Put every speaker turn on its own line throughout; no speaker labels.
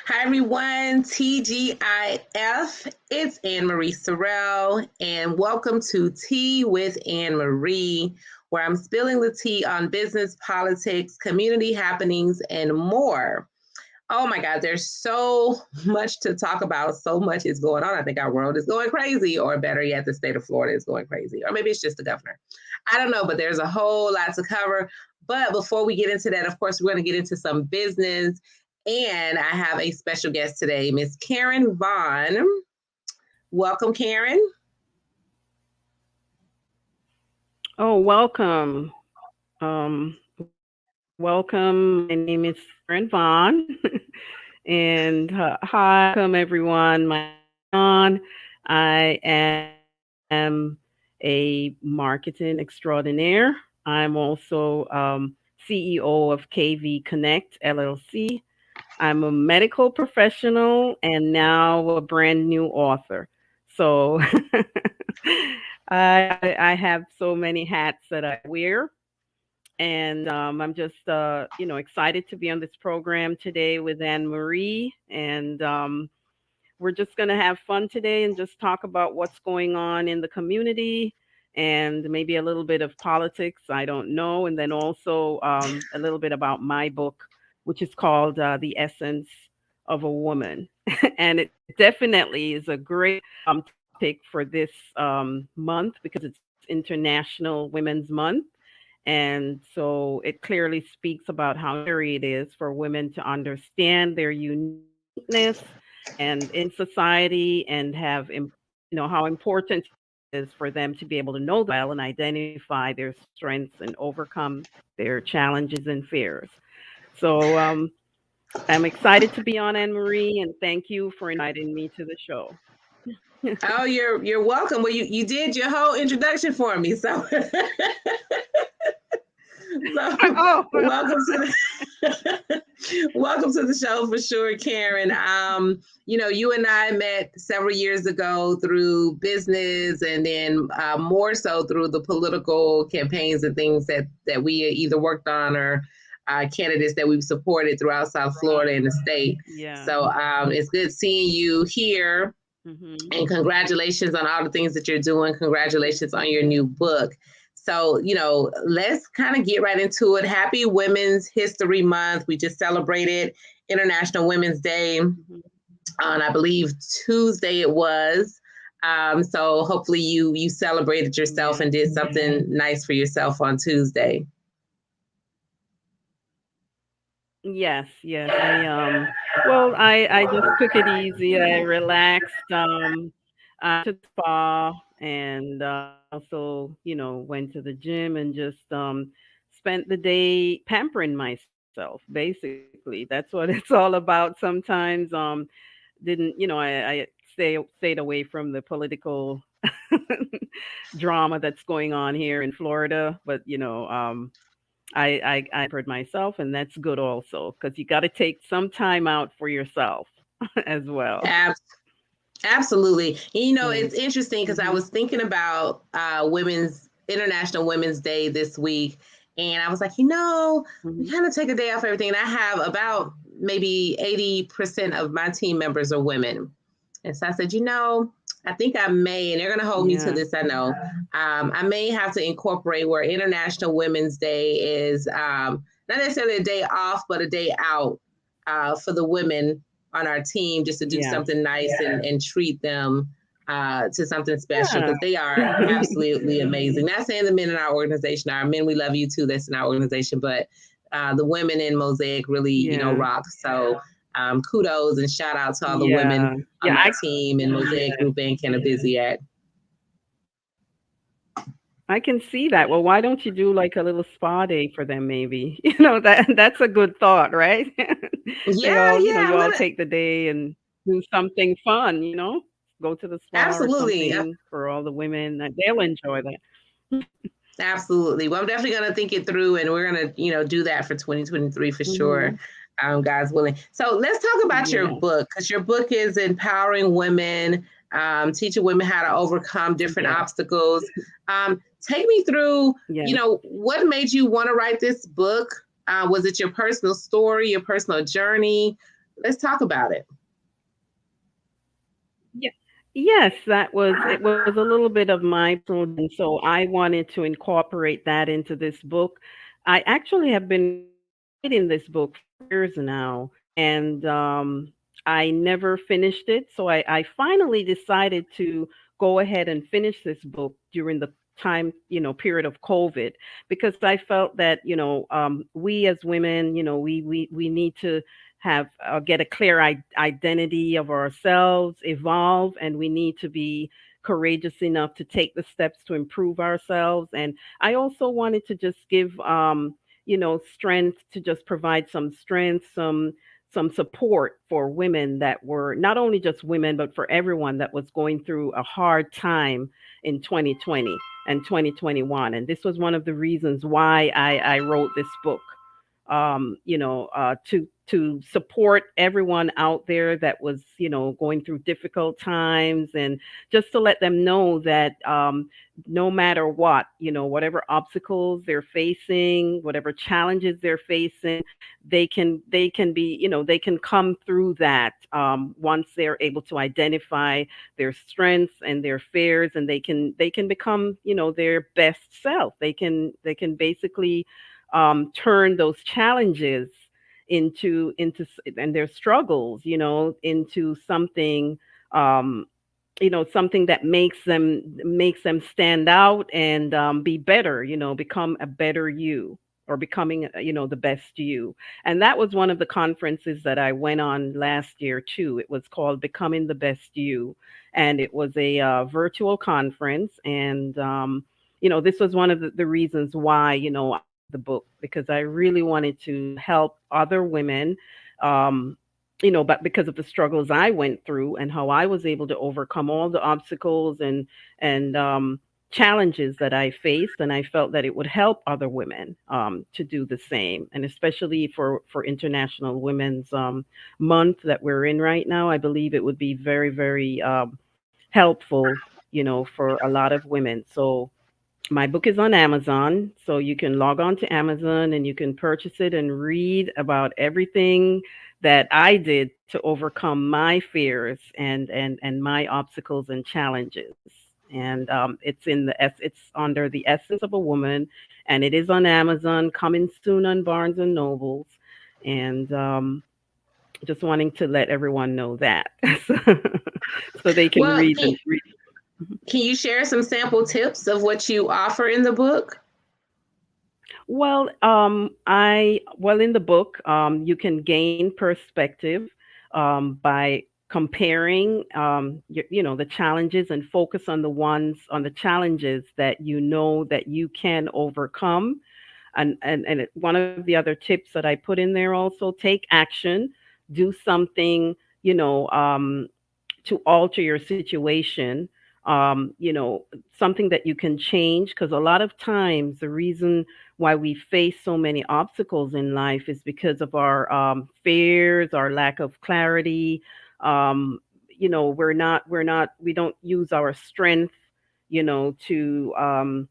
Hi, everyone. TGIF. It's Ann Marie Sorrell, and welcome to Tea with Ann Marie, where I'm spilling the tea on business, politics, community happenings, and more. Oh my God, there's so much to talk about. So much is going on. I think our world is going crazy, or better yet, the state of Florida is going crazy, or maybe it's just the governor. I don't know, but there's a whole lot to cover. But before we get into that, of course, we're going to get into some business. And I have a special guest today, Miss Karen Vaughan. Welcome, Karen.
Oh, welcome. Um, welcome. My name is Karen Vaughan. And hi, welcome everyone. My name is Vaughan. I am a marketing extraordinaire. I'm also CEO of KayV Connect LLC. I'm a medical professional and now a brand new author. So I have so many hats that I wear. And I'm just, excited to be on this program today with Anne Marie. And we're just going to have fun today and just talk about what's going on in the community and maybe a little bit of politics. I don't know. And then also a little bit about my book, which is called The Essence of a Woman. And it definitely is a great topic for this month because it's International Women's Month. And so it clearly speaks about how necessary it is for women to understand their uniqueness and in society and have, how important it is for them to be able to know them well and identify their strengths and overcome their challenges and fears. So I'm excited to be on, Anne Marie, and thank you for inviting me to the show.
Oh, you're welcome. Well, you did your whole introduction for me, so so
Oh,
welcome to the welcome to the show for sure, Karen. You and I met several years ago through business, and then more so through the political campaigns and things that we either worked on or candidates that we've supported throughout South Florida and the state.
yeah.
So it's good seeing you here.
Hmm.
And congratulations on all the things that you're doing. Congratulations on your new book. So, let's kind of get right into it. Happy Women's History Month. We just celebrated International Women's Day on, I believe, Tuesday it was. So hopefully you celebrated yourself and did something nice for yourself on Tuesday.
Yes, yes. I just took it easy. I relaxed. I took the spa and also, went to the gym and just spent the day pampering myself. Basically, that's what it's all about. Sometimes didn't, I stayed away from the political drama that's going on here in Florida, but I pampered myself, and that's good also because you got to take some time out for yourself as well.
Ab- Absolutely. It's
And
interesting because I
hmm
was thinking about Women's International Women's Day this week, and I was like, we
hmm
kind of take a day off everything. And I have about maybe 80% of my team members are women. And so I said, I think I may, and they're going to hold me to
yeah,
this, I know. I may have to incorporate where International Women's Day is not necessarily a day off, but a day out for the women on our team just to do
yeah,
something nice and treat them to something special
yeah.
because they are absolutely amazing. Not saying the men in our organization are men, we love you too. That's in our organization, but the women in Mosaic really,
Yeah,
rock. So kudos and shout out to all the women
yeah,
on
yeah.
my team in Mosaic Group and Cannabiziac.
I can see that. Well, why don't you do like a little spa day for them, maybe? That's a good thought, right? They
Yeah,
all,
yeah,
you
I'm
all
gonna
take the day and do something fun. Go to the spa or
absolutely.
something for all the women. They'll enjoy that.
Absolutely. Well, I'm definitely going to think it through and we're going to, do that for 2023 for sure.
Hmm.
God's willing. So let's talk about your
Yeah.
book because your book is empowering women, teaching women how to overcome different
Yeah.
obstacles. Take me through,
Yes.
what made you want to write this book? Was it your personal story, your personal journey? Let's talk about it.
Yeah. Yes, that was it was a little bit of my personal, and so I wanted to incorporate that into this book. I actually have been writing this book for years now, and I never finished it. So I finally decided to go ahead and finish this book during the time, period of COVID, because I felt that, we as women, we need to have get a clear identity of ourselves, evolve, and we need to be courageous enough to take the steps to improve ourselves. And I also wanted to just give strength, to just provide some strength, some support for women that were not only just women, but for everyone that was going through a hard time in 2020 and 2021. And this was one of the reasons why I wrote this book, to support everyone out there that was, going through difficult times, and just to let them know that, no matter what, whatever obstacles they're facing, whatever challenges they're facing, they can be, they can come through that, once they're able to identify their strengths and their fears, and they can become, their best self. They can basically, turn those challenges and their struggles, into something, um, something that makes them stand out, and, be better, become a better you, or becoming, the best you. And that was one of the conferences that I went on last year too. It was called Becoming the Best You, and it was a, virtual conference. And, this was one of the reasons why, the book, because I really wanted to help other women, um, but because of the struggles I went through and how I was able to overcome all the obstacles and challenges that I faced, and I felt that it would help other women, to do the same, and especially for International Women's, Month that we're in right now. I believe it would be very, very, helpful, for a lot of women. So my book is on Amazon, so you can log on to Amazon and you can purchase it and read about everything that I did to overcome my fears and my obstacles and challenges. And, it's under the Essence of a Woman, and it is on Amazon, coming soon on Barnes and Nobles. And, just wanting to let everyone know that, so, so they can
Well,
read and read.
can you share some sample tips of what you offer in the book?
In the book, you can gain perspective, by comparing, the challenges, and focus on the challenges that that you can overcome. One of the other tips that I put in there also: take action, do something, you know, um, to alter your situation, something that you can change. Because a lot of times, the reason why we face so many obstacles in life is because of our, fears, our lack of clarity. We don't use our strength, to,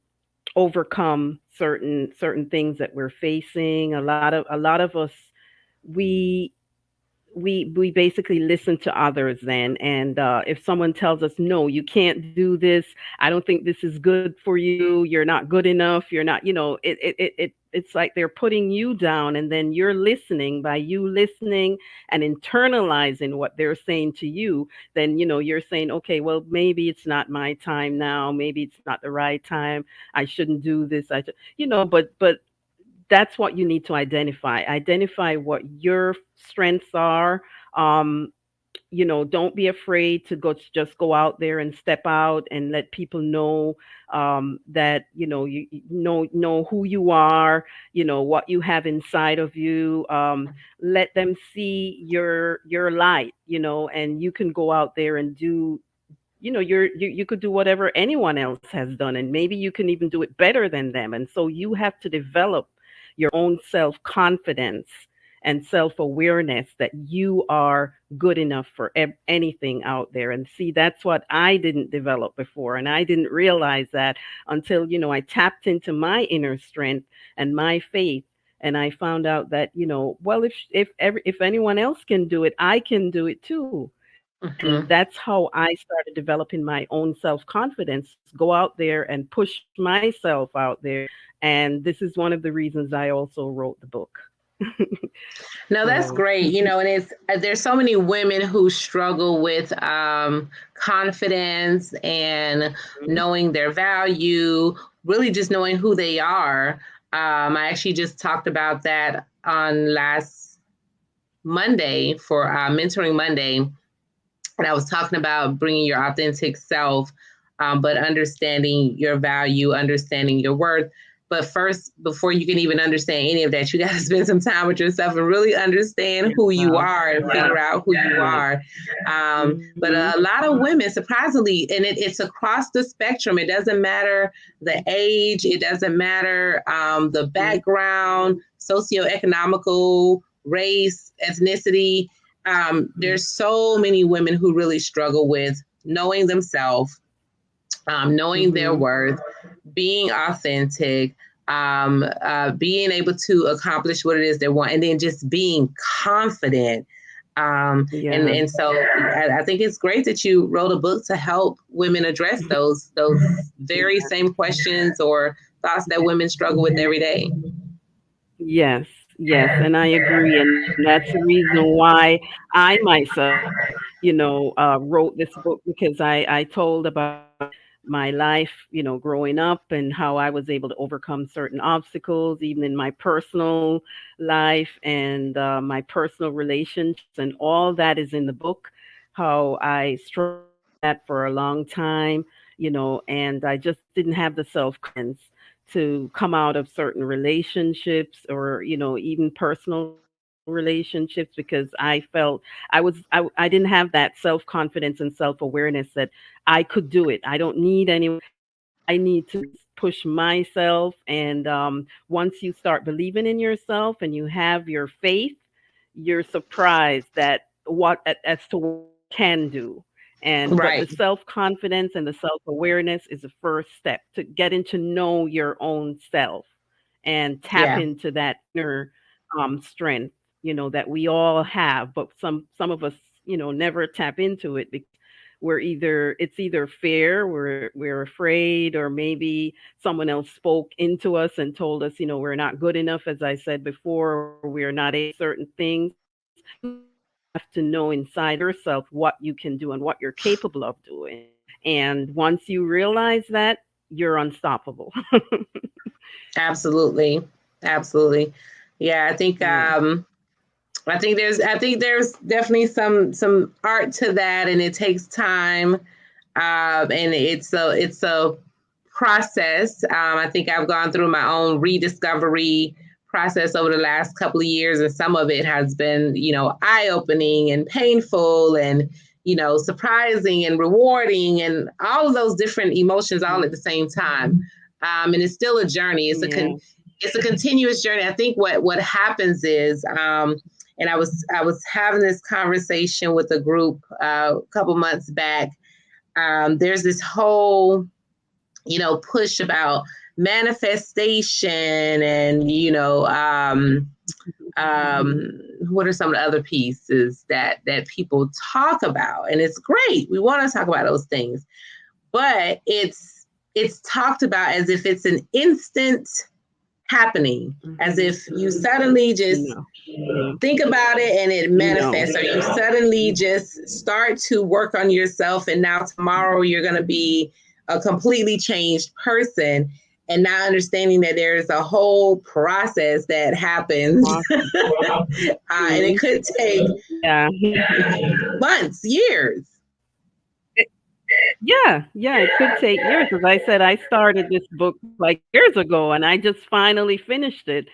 overcome certain things that we're facing. A lot of us, we we basically listen to others then. And, if someone tells us, no, you can't do this, I don't think this is good for you, you're not good enough, you're not, it's like they're putting you down, and then you're listening. By you listening and internalizing what they're saying to you, then, you're saying, okay, well, maybe it's not my time now, maybe it's not the right time, I shouldn't do this, but that's what you need to identify what your strengths are. um don't be afraid to just go out there and step out and let people know, that, you know who you are, what you have inside of you. Let them see your light, and you can go out there and do, you could do whatever anyone else has done, and maybe you can even do it better than them. And so you have to develop your own self confidence and self awareness that you are good enough for anything out there. And see, that's what I didn't develop before, and I didn't realize that until, I tapped into my inner strength and my faith, And I found out that, well, if anyone else can do it, I can do it too. And
Hmm.
that's how I started developing my own self-confidence, go out there and push myself out there. And this is one of the reasons I also wrote the book.
No, that's
So,
great. And it's there's so many women who struggle with confidence and
mhm,
knowing their value, really just knowing who they are. I actually just talked about that on last Monday for Mentoring Monday, and I was talking about bringing your authentic self, but understanding your value, understanding your worth. But first, before you can even understand any of that, you got to spend some time with yourself and really understand who you
wow,
are and
yeah,
figure out who you
yes,
are. But
hmm
a lot of women, surprisingly, and it's across the spectrum. It doesn't matter the age, it doesn't matter the background, socioeconomical, race, ethnicity. There's so many women who really struggle with knowing themselves, knowing their
hmm
worth, being authentic, being able to accomplish what it is they want, and then just being confident.
yeah,
And so I think it's great that you wrote a book to help women address those very same questions or thoughts that women struggle with every day.
yes, yes, and I agree, and that's the reason why I myself, wrote this book because I told about my life, growing up and how I was able to overcome certain obstacles, even in my personal life and my personal relationships, and all that is in the book. How I struggled with that for a long time, and I just didn't have the self confidence to come out of certain relationships or even personal relationships because I felt I didn't have that self confidence and self awareness that I could do it. I don't need anyone. I need to push myself. And once you start believing in yourself and you have your faith, you're surprised that as to what you can do. And but the
Right.
self confidence and the self awareness is the first step to getting to know your own self and tap
Yeah.
into that inner strength, that we all have. But some of us, never tap into it because it's either fear, we're afraid, or maybe someone else spoke into us and told us, we're not good enough, as I said before, or we're not able to do certain things. You have to know inside yourself what you can do and what you're capable of doing. And once you realize that, you're unstoppable.
Absolutely. Absolutely. Yeah,
Yeah.
I think there's definitely some art to that, and it takes time, and it's a process. I think I've gone through my own rediscovery process over the last couple of years, and some of it has been eye opening and painful and surprising and rewarding and all of those different emotions all at the same time. And it's still a journey.
Yeah.
It's a continuous journey. I think what happens is, and I was having this conversation with a group a couple months back. There's this whole push about manifestation and um, what are some of the other pieces that people talk about, and it's great. We want to talk about those things, but it's talked about as if it's an instant happening, as
hmm
if you suddenly just
No. No.
think about it and it
No.
manifests, or you suddenly just start to work on yourself and now tomorrow you're going to be a completely changed person, and not understanding that there's a whole process that happens. And it
Mhm.
could take
Yeah.
months, years.
Yeah, yeah, it could take years. As I said, I started this book like years ago and I just finally finished it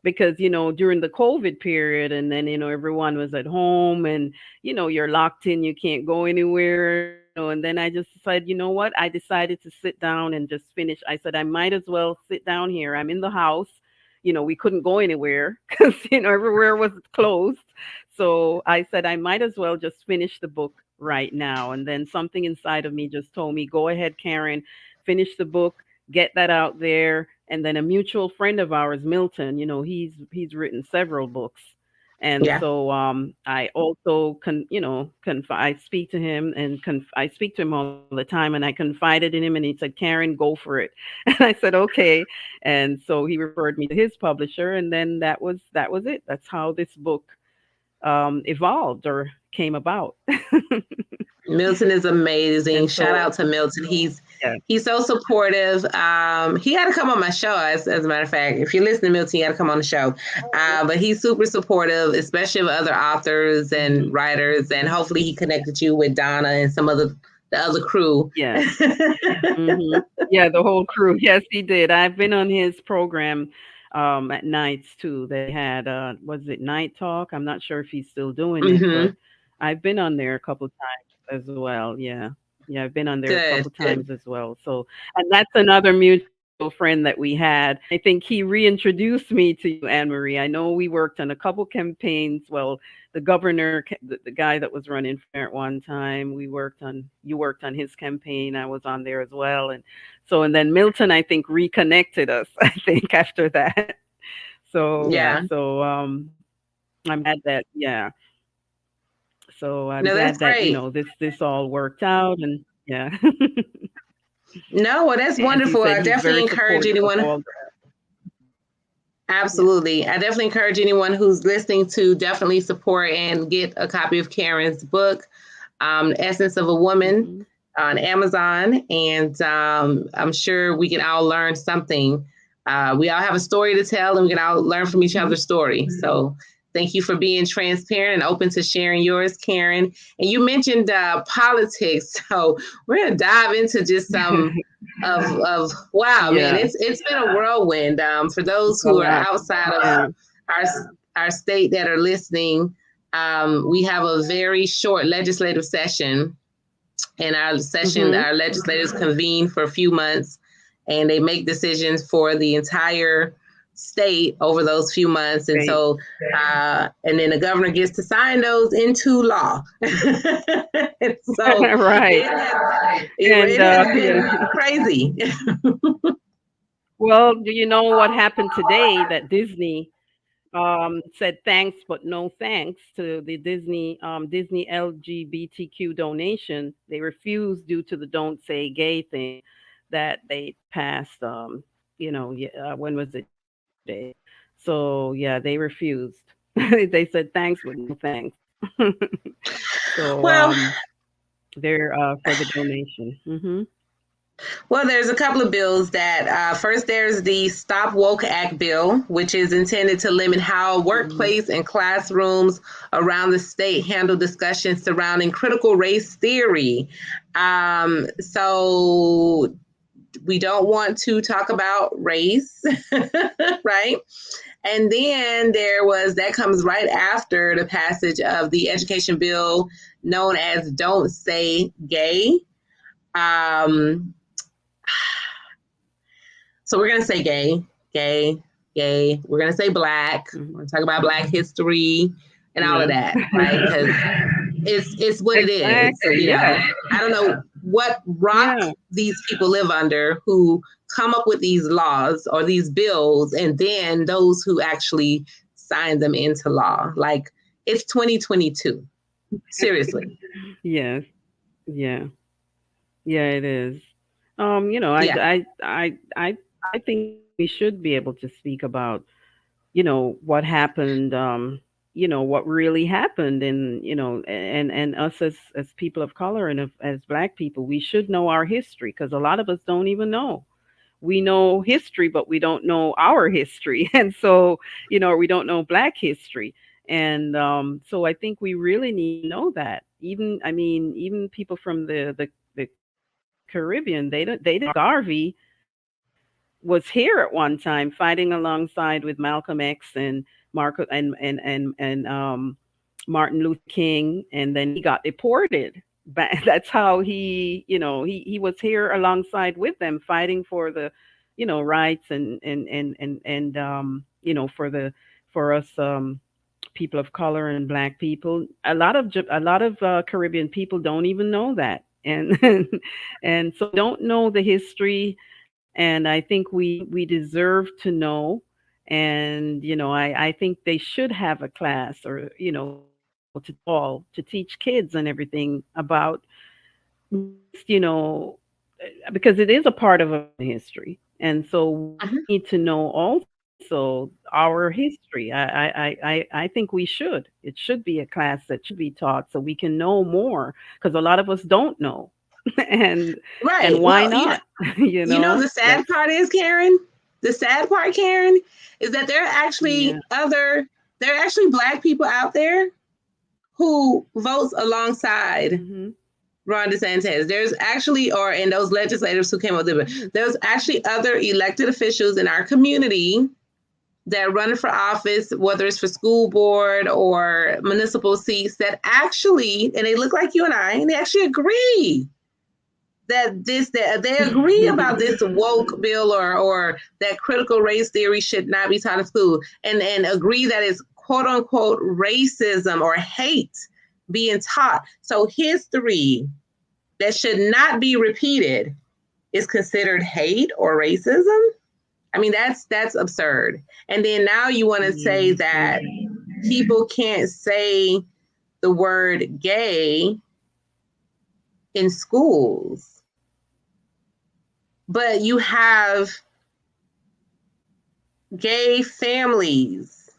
because, during the COVID period and then, everyone was at home and, you're locked in, you can't go anywhere, and then I just said, you know what? I decided to sit down and just finish. I said, I might as well sit down here. I'm in the house. We couldn't go anywhere because, everywhere was closed. So I said, I might as well just finish the book right now. And then something inside of me just told me, go ahead, Karen, finish the book, get that out there. And then a mutual friend of ours, Milton, he's written several books. And
Yeah.
so I also I speak to him, and I speak to him all the time, and I confided in him, and he said, "Karen, go for it." And I said, "Okay." And so he referred me to his publisher, and then that was it. That's how this book evolved or came about.
Milton is amazing.
And
Shout
so,
out to Milton.
yeah.
He's so supportive. He had to come on my show, as a matter of fact. If you listen to Milton, he had to come on the show. But he's super supportive, especially of other authors and
Mhm.
writers. And hopefully he connected you with Donna and some of the other crew.
Yes. Mhm. Yeah, the whole crew. Yes, he did. I've been on his program at nights too. They had was it Night Talk? I'm not sure if he's still doing it, but
Hmm.
I've been on there a couple times as well. Yeah. Yeah, I've been on there a
Good,
couple
good.
times as well. So, and that's another mutual friend that we had. I think he reintroduced me to you, Anne Marie. I know we worked on a couple campaigns. Well, the governor, the guy that was running for mayor at one time, you worked on his campaign. I was on there as well. And so, and then Milton, I think, reconnected us, I think, after that. So, yeah.
Yeah.
So, I'm glad that, yeah. So I'm
No, that's
glad that,
great.
this all worked out, and yeah.
No, well, that's
And he
wonderful.
said
I
he's
definitely
very
encourage
supportive of
anyone.
all. Yeah.
Absolutely. I definitely encourage anyone who's listening to definitely support and get a copy of Karen's book, Essence of a Woman,
Mhm.
on Amazon. And I'm sure we can all learn something. We all have a story to tell, and we can all learn from each
Mhm.
other's story. So thank you for being transparent and open to sharing yours, Karen. And you mentioned politics. So we're going to dive into just some of wow, man,
Yeah,
it's been a whirlwind. For those
a
who are
lot.
outside of
Yeah.
our our state that are listening, we have a very short legislative session, and
Mhm.
our legislators convene for a few months, and they make decisions for the entire state over those few months. And
Great.
so and then the governor gets to sign those into law. And so
Right. And
it has
yeah.
been crazy.
Well, do you know what happened today that Disney said thanks but no thanks to the Disney LGBTQ donation. They refused due to the "Don't Say Gay" thing that they passed. When was it yesterday? So yeah, they refused. They said thanks but no thanks. So
Well,
they're for the donation. Hmm.
Well, there's a couple of bills that first there's the Stop Woke Act bill, which is intended to limit how
Hmm.
workplace and classrooms around the state handle discussions surrounding critical race theory. So we don't want to talk about race, right? And then that comes right after the passage of the education bill known as Don't Say Gay. Um, So we're gonna say gay, gay. We're gonna say black.
Hmm.
We're gonna talk about Black history and all of
Yeah.
that, right? Because it's what it is.
Exactly.
You
Yeah.
know, I don't know what rock
Yeah.
these people live under who come up with these laws or these bills, and then those who actually sign them into law. Like it's 2022. Seriously.
Yes. Yeah. Yeah. It is.
Yeah.
I think we should be able to speak about, what happened, what really happened, and and us as people of color and as Black people, we should know our history, because a lot of us don't even know. We know history, but we don't know our history, and so, we don't know Black history. And so I think we really need to know that. Even, I mean, even people from the Caribbean, they didn't Garvey was here at one time fighting alongside with Malcolm X and Marco and Martin Luther King, and then he got deported. But that's how he was here alongside with them fighting for the, rights and for us, people of color and Black people. A lot of Caribbean people don't even know that, and and so don't know the history. And I think we deserve to know. And I think they should have a class, or to teach kids and everything about, just, because it is a part of American history, and so we
Mhm.
need to know also our history. I think we should. It should be a class that should be taught so we can know more, because a lot of us don't know, and
Right.
why
Well,
not?
the sad
That's
part is, Karen, the sad part, Karen, is that
yeah.
there are actually Black people out there who votes alongside
Mhm.
Ron DeSantis. There's actually, or in those legislators who came up with it, there's actually other elected officials in our community that run for office, whether it's for school board or municipal seats, that actually, and they look like you and I, and they actually agree that they agree about this woke bill, or that critical race theory should not be taught in school, and agree that it's quote unquote racism or hate being taught. So history that should not be repeated is considered hate or racism. I mean, that's absurd. And then now you want to say that
Mhm.
people can't say the word gay in schools, but you have gay families,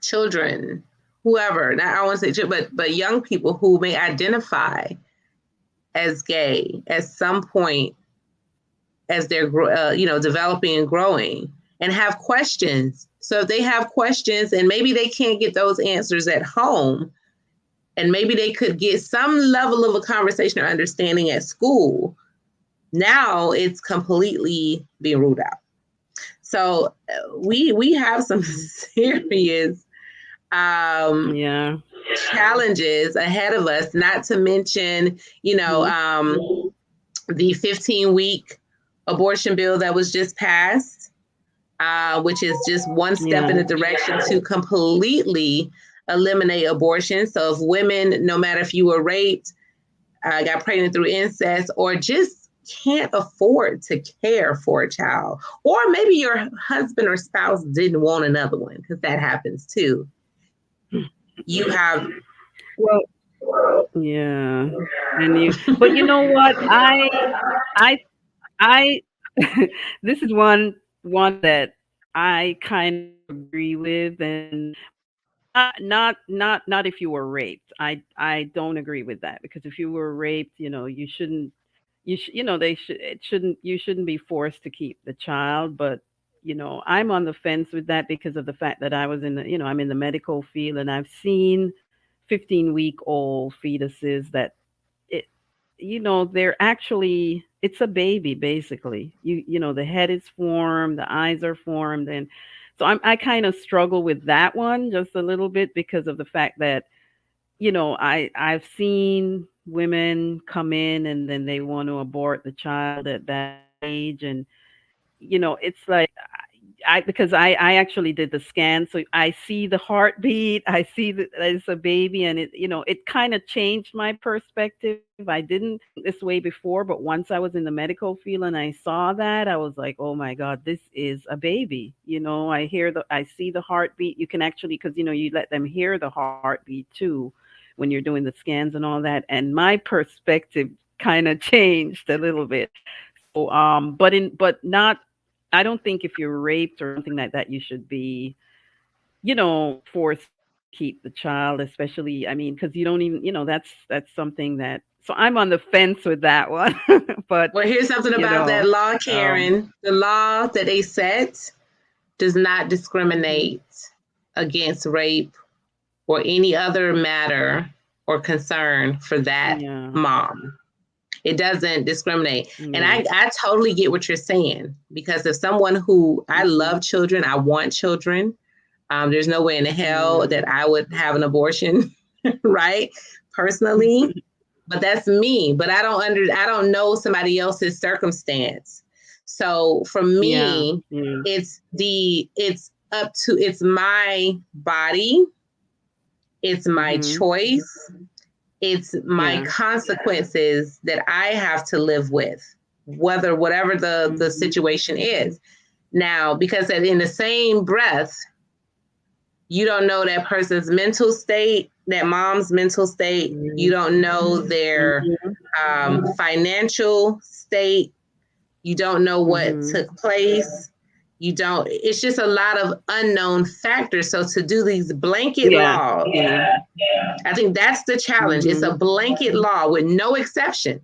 children, whoever. Not I want to say, but young people who may identify as gay at some point as they're developing and growing, and have questions. So if they have questions, and maybe they can't get those answers at home, and maybe they could get some level of a conversation or understanding at school. Now it's completely being ruled out. So we have some serious
Yeah.
challenges ahead of us. Not to mention,
Mhm.
the 15-week abortion bill that was just passed, which is just one step in
Yeah.
the direction to completely eliminate abortion. So if women, no matter if you were raped, got pregnant through incest, or just can't afford to care for a child, or maybe your husband or spouse didn't want another one, because that happens too. You have
Well, yeah. And but you know what? I, I, this is one that I kind of agree with, and not if you were raped. I don't agree with that, because if you were raped, you shouldn't. They should. It shouldn't. You shouldn't be forced to keep the child. But I'm on the fence with that, because of the fact that I was in the. I'm in the medical field, and I've seen 15-week-old fetuses that it they're actually, it's a baby basically. The head is formed, the eyes are formed, and so I kind of struggle with that one just a little bit, because of the fact that I've seen women come in and then they want to abort the child at that age. And it's like, I because I actually did the scan, so I see the heartbeat, I see that it's a baby, and it kind of changed my perspective. I didn't think this way before, but once I was in the medical field and I saw that, I was like, oh my God, this is a baby. I see the heartbeat. You can actually, because you let them hear the heartbeat too when you're doing the scans and all that, and my perspective kind of changed a little bit. So, but not. I don't think if you're raped or something like that, you should be, forced to keep the child, especially, I mean, because you don't even, that's something that, so I'm on the fence with that one. But,
Well, here's something
you
about that
know,
law,
um,
Karen. The law that they set does not
mhm.
discriminate against rape or any other matter or concern for that
Yeah,
mom. It doesn't discriminate. And
yeah,
I totally get what you're saying, because if someone who, I
mhm,
love children, I want children, there's no way in hell
yeah,
that I would have an abortion, right? Personally, but that's me. But I don't know somebody else's circumstance. So for
yeah,
me,
yeah,
it's my body, it's my
mhm,
choice, it's my
yeah,
consequences that I have to live with. whatever the situation is. Now, because in the same breath, you don't know that person's mental state, that mom's mental state. You don't know their financial state. You don't know what took place. It's just a lot of unknown factors. So to do these blanket laws, I think that's the challenge. It's a blanket law with no exception.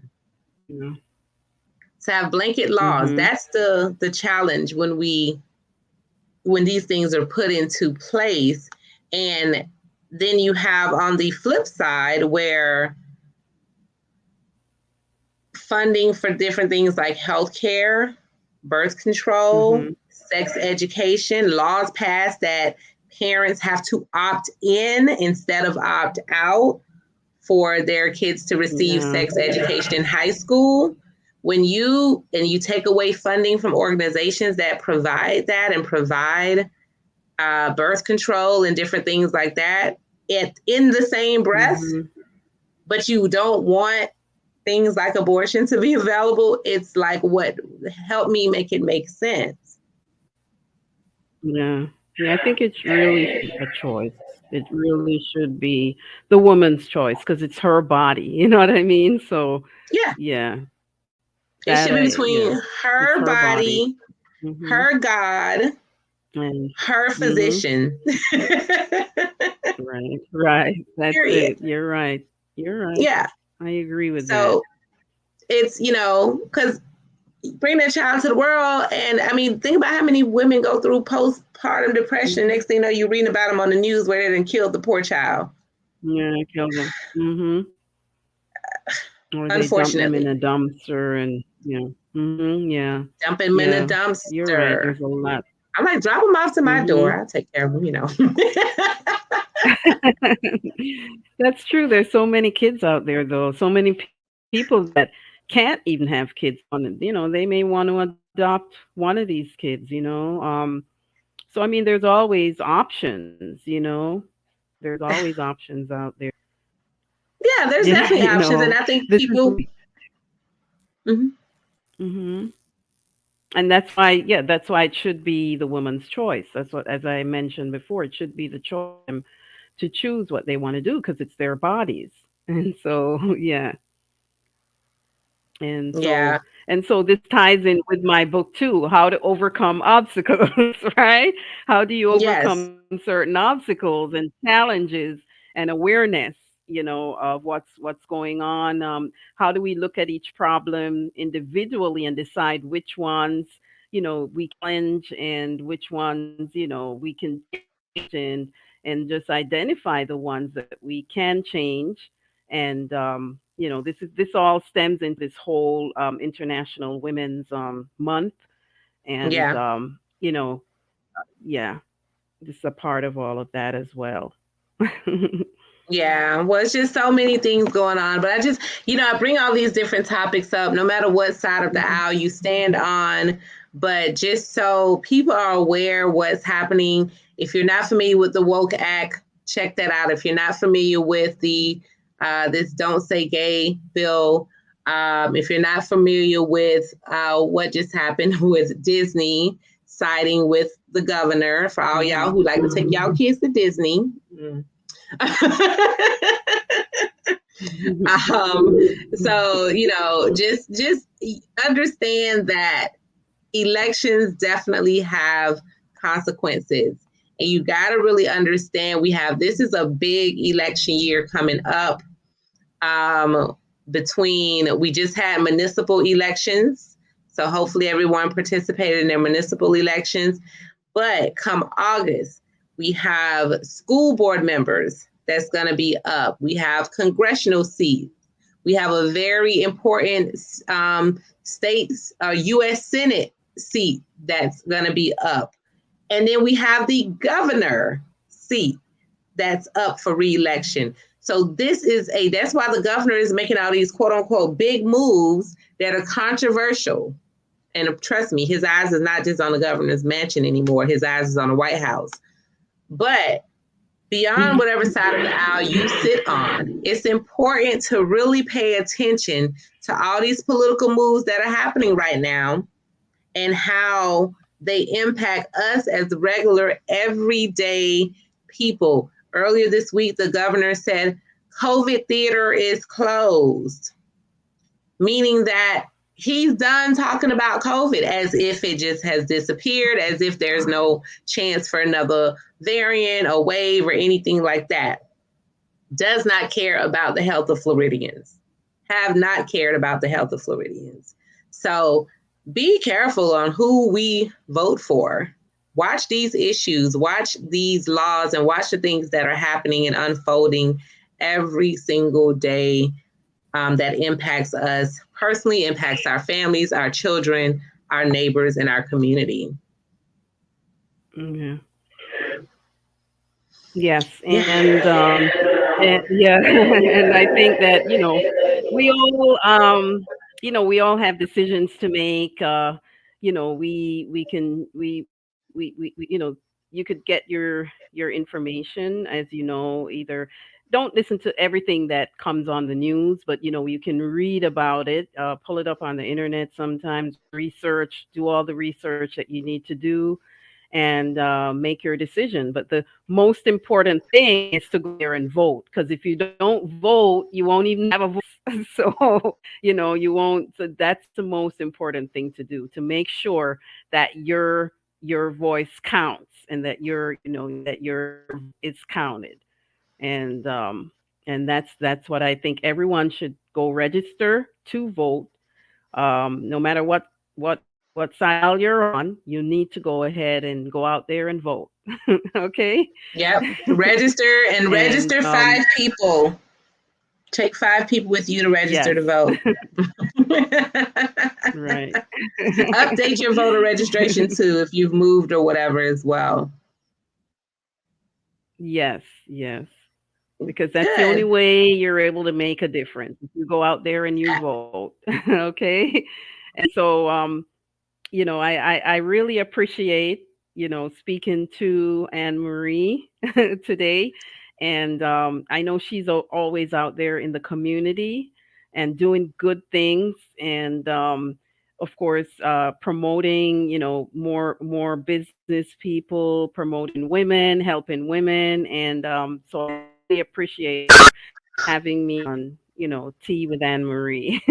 To have blanket laws, that's the challenge when these things are put into place. And then you have on the flip side where funding for different things like healthcare, birth control, sex education, laws passed that parents have to opt in instead of opt out for their kids to receive sex education in high school. When you take away funding from organizations that provide that and provide birth control and different things like that, in the same breath, but you don't want things like abortion to be available, it's like, what? Help me make it make sense.
Yeah. I think it's really a choice. It really should be the woman's choice because it's her body. You know what I mean? So,
yeah, it
that
should be between
it's
her
her body.
body, her God,
And
her physician.
right. That's
Period.
it. You're right.
Yeah.
I agree with that.
So it's, because bring that child to the world. And I mean, think about how many women go through postpartum depression. Next thing you know, you're reading about them on the news where they done killed the poor child.
Yeah, killed them. Or they dump them
Unfortunately.
in a dumpster and,
Dump them in a dumpster.
You're right. There's a lot.
I'm like, drop them off to my door. I'll take care of them,
That's true. There's so many kids out there, though. So many people that can't even have kids. They may want to adopt one of these kids. So I mean, there's always options. There's always options out there.
Yeah, there's definitely options, and I think people.
And that's why it should be the woman's choice. That's what, as I mentioned before, it should be the choice to choose what they want to do because it's their bodies. And so, And so this ties in with my book too, how to overcome obstacles, right? How do you overcome certain obstacles and challenges and awareness, of what's going on? How do we look at each problem individually and decide which ones, we cleanse and which ones, we can change and just identify the ones that we can change. And this all stems into this whole International Women's Month, and this is a part of all of that as well.
Yeah, well, it's just so many things going on. But I just, I bring all these different topics up, no matter what side of the aisle you stand on, but just so people are aware what's happening. If you're not familiar with the Woke Act, check that out. If you're not familiar with the this Don't Say Gay bill, if you're not familiar with what just happened with Disney siding with the governor, for all y'all who like to take y'all kids to Disney. So, just understand that elections definitely have consequences. And you got to really understand this is a big election year coming up. We just had municipal elections. So hopefully everyone participated in their municipal elections. But come August, we have school board members that's going to be up. We have congressional seats. We have a very important U.S. Senate seat that's going to be up. And then we have the governor seat that's up for re-election. So that's why the governor is making all these quote unquote big moves that are controversial. And trust me, his eyes is not just on the governor's mansion anymore. His eyes is on the White House. But beyond whatever side of the aisle you sit on, it's important to really pay attention to all these political moves that are happening right now and how they impact us as regular, everyday people. Earlier this week, the governor said COVID theater is closed, meaning that he's done talking about COVID as if it just has disappeared, as if there's no chance for another variant or wave or anything like that. Does not care about the health of Floridians, have not cared about the health of Floridians. So be careful on who we vote for. Watch these issues, watch these laws, and watch the things that are happening and unfolding every single day that impacts us personally, impacts our families, our children, our neighbors, and our community.
Yeah. Yes, and yeah, and I think that we all we all have decisions to make. We can we you could get your information, as either don't listen to everything that comes on the news, but you can read about it, pull it up on the internet sometimes, research, do all the research that you need to do, and make your decision. But the most important thing is to go there and vote, because if you don't vote, you won't even have a voice. So you won't. So that's the most important thing to do, to make sure that your voice counts, and that your is counted. And that's what I think. Everyone should go register to vote. No matter what side you're on, you need to go ahead and go out there and vote. Okay.
Yep. Register and
And
register 5 people. Take 5 people with you to register
yes.
to vote.
Right.
Update your voter registration too if you've moved or whatever as well.
Yes, yes. Because that's the only
Good.
way you're able to make a difference. If you go out there and you vote. Okay. And so I really appreciate, speaking to Ann Marie today. And I know she's always out there in the community and doing good things. And of course, promoting, more business people, promoting women, helping women. And so I really appreciate her having me on, Tea with Ann Marie.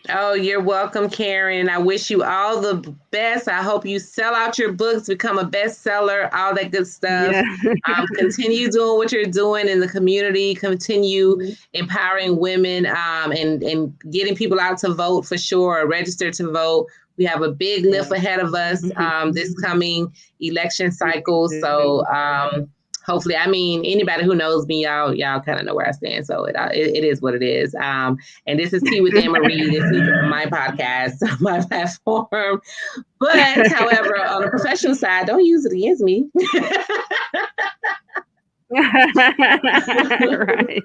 Oh, you're welcome, Karen. I wish you all the best. I hope you sell out your books, become a bestseller, all that good stuff.
Yeah.
Continue doing what you're doing in the community. Continue
Mhm.
empowering women and getting people out to vote for sure, or register to vote. We have a big lift
Yeah.
ahead of us this coming election cycle. So hopefully, I mean, anybody who knows me, y'all kind of know where I stand. So it is what it is. And this is Tea with Ann Marie. This is my podcast, my platform. But however, on the professional side, don't use it against me.
Right.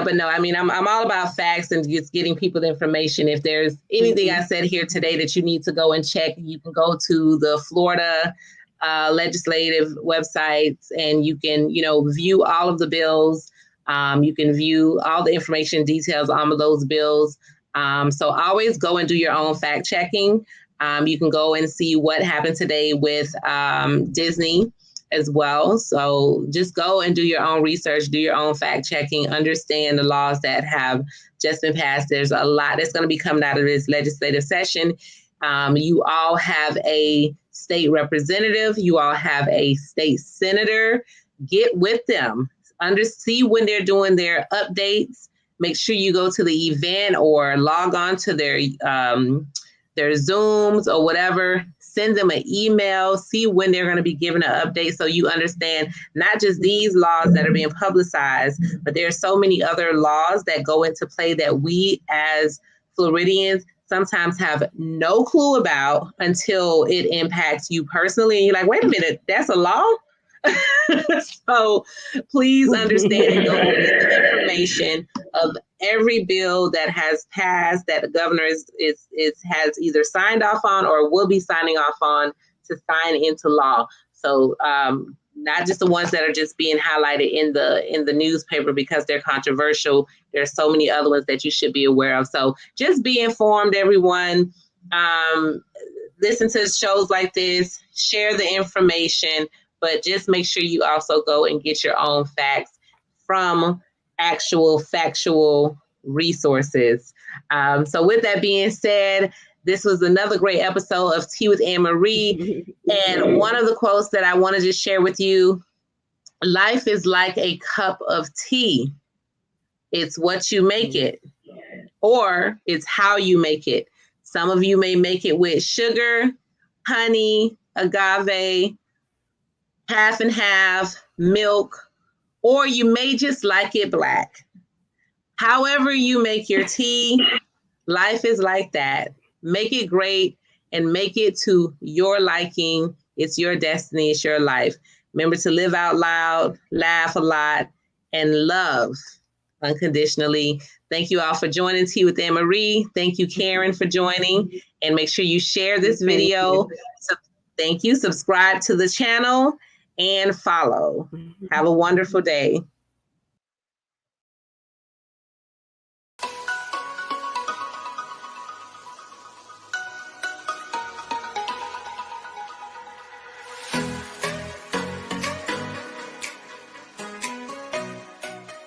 But no, I mean, I'm all about facts and just getting people the information. If there's anything I
Mhm.
said here today that you need to go and check, you can go to the Florida legislative websites, and you can, view all of the bills. You can view all the information details on those bills. So always go and do your own fact checking. You can go and see what happened today with Disney as well. So just go and do your own research, do your own fact checking, understand the laws that have just been passed. There's a lot that's going to be coming out of this legislative session. You all have a state representative, you all have a state senator. Get with them, see when they're doing their updates. Make sure you go to the event or log on to their Zooms or whatever. Send them an email, see when they're going to be giving an update, so you understand not just these laws that are being publicized, but there are so many other laws that go into play that we as Floridians sometimes have no clue about until it impacts you personally. And you're like, wait a minute, that's a law? So please understand and go get the information of every bill that has passed that the governor has either signed off on or will be signing off on to sign into law. So not just the ones that are just being highlighted in the newspaper because they're controversial. There's so many other ones that you should be aware of. So just be informed, everyone. Listen to shows like this, share the information, but just make sure you also go and get your own facts from actual factual resources. So with that being said, this was another great episode of Tea with Ann Marie. And one of the quotes that I want to just share with you, life is like a cup of tea. It's what you make it, or it's how you make it. Some of you may make it with sugar, honey, agave, half and half, milk, or you may just like it black. However you make your tea, life is like that. Make it great and make it to your liking. It's your destiny. It's your life. Remember to live out loud, laugh a lot, and love unconditionally. Thank you all for joining Tea with Ann Marie. Thank you, Karen, for joining. And make sure you share this video. Thank you. Subscribe to the channel and follow. Have a wonderful day.